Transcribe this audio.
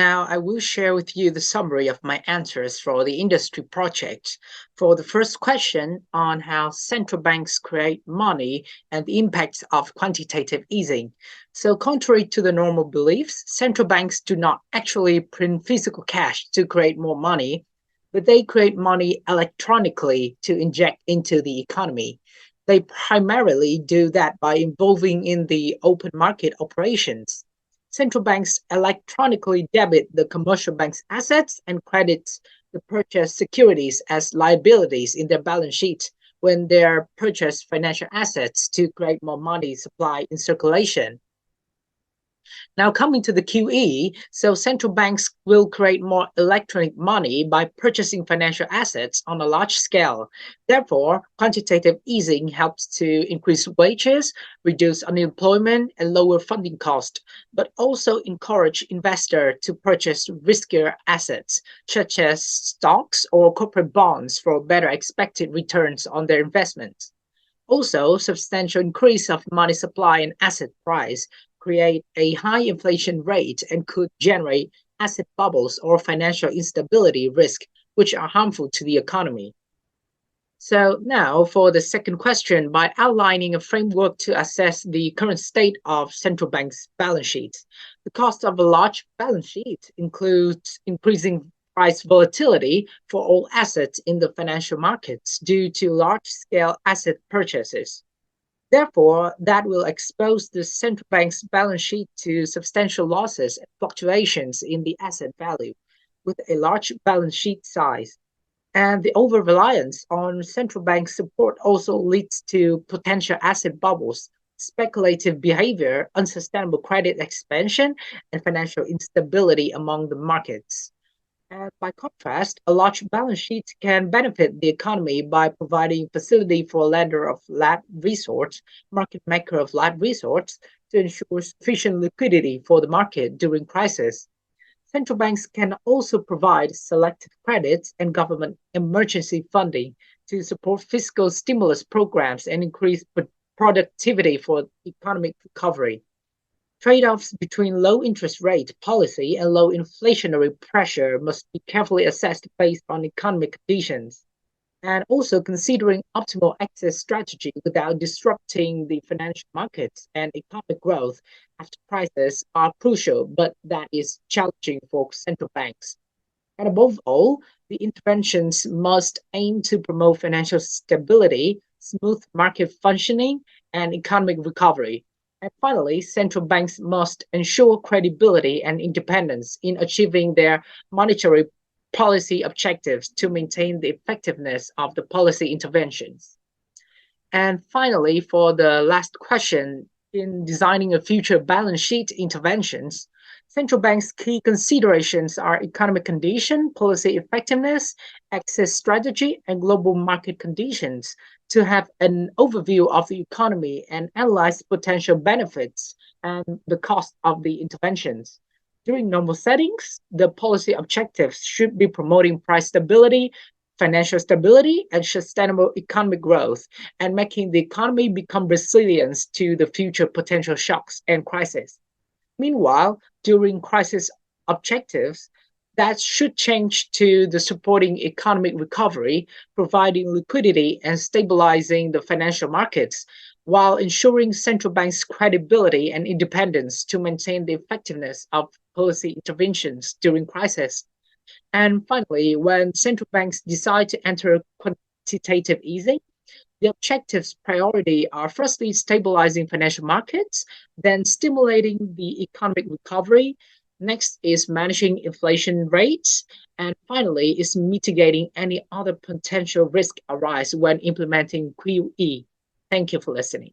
Now, I will share with you the summary of my answers for the industry project. For the first question on how central banks create money and the impacts of quantitative easing. So, contrary to the normal beliefs, central banks do not actually print physical cash to create more money, but they create money electronically to inject into the economy. They primarily do that by involving in the open market operations. Central banks electronically debit the commercial bank's assets and credits the purchased securities as liabilities in their balance sheet when they purchase financial assets to create more money supply in circulation. Now, coming to the QE, so central banks will create more electronic money by purchasing financial assets on a large scale. Therefore, quantitative easing helps to increase wages, reduce unemployment, and lower funding costs, but also encourage investors to purchase riskier assets, such as stocks or corporate bonds, for better expected returns on their investments. Also, substantial increase of money supply and asset price create a high inflation rate and could generate asset bubbles or financial instability risk, which are harmful to the economy. So now for the second question, by outlining a framework to assess the current state of central banks' balance sheets. The cost of a large balance sheet includes increasing price volatility for all assets in the financial markets due to large-scale asset purchases. Therefore, that will expose the central bank's balance sheet to substantial losses and fluctuations in the asset value with a large balance sheet size. And the over-reliance on central bank support also leads to potential asset bubbles, speculative behavior, unsustainable credit expansion, and financial instability among the markets. And by contrast, a large balance sheet can benefit the economy by providing facility for a lender of last resort, market maker of last resort, to ensure sufficient liquidity for the market during crisis. Central banks can also provide selective credits and government emergency funding to support fiscal stimulus programs and increase productivity for economic recovery. Trade-offs between low interest rate policy and low inflationary pressure must be carefully assessed based on economic conditions, and also considering optimal access strategy without disrupting the financial markets and economic growth after crises are crucial, but that is challenging for central banks. And above all, the interventions must aim to promote financial stability, smooth market functioning, and economic recovery. And finally, central banks must ensure credibility and independence in achieving their monetary policy objectives to maintain the effectiveness of the policy interventions. And finally, for the last question, in designing a future balance sheet interventions, central banks' key considerations are economic condition, policy effectiveness, access strategy, and global market conditions to have an overview of the economy and analyze potential benefits and the cost of the interventions. During normal settings, the policy objectives should be promoting price stability, financial stability, and sustainable economic growth, and making the economy become resilient to the future potential shocks and crises. Meanwhile, during crisis objectives, that should change to the supporting economic recovery, providing liquidity and stabilizing the financial markets, while ensuring central banks' credibility and independence to maintain the effectiveness of policy interventions during crisis. And finally, when central banks decide to enter quantitative easing, the objectives priority are firstly stabilizing financial markets, then stimulating the economic recovery. Next is managing inflation rates, and finally is mitigating any other potential risk arise when implementing QE. Thank you for listening.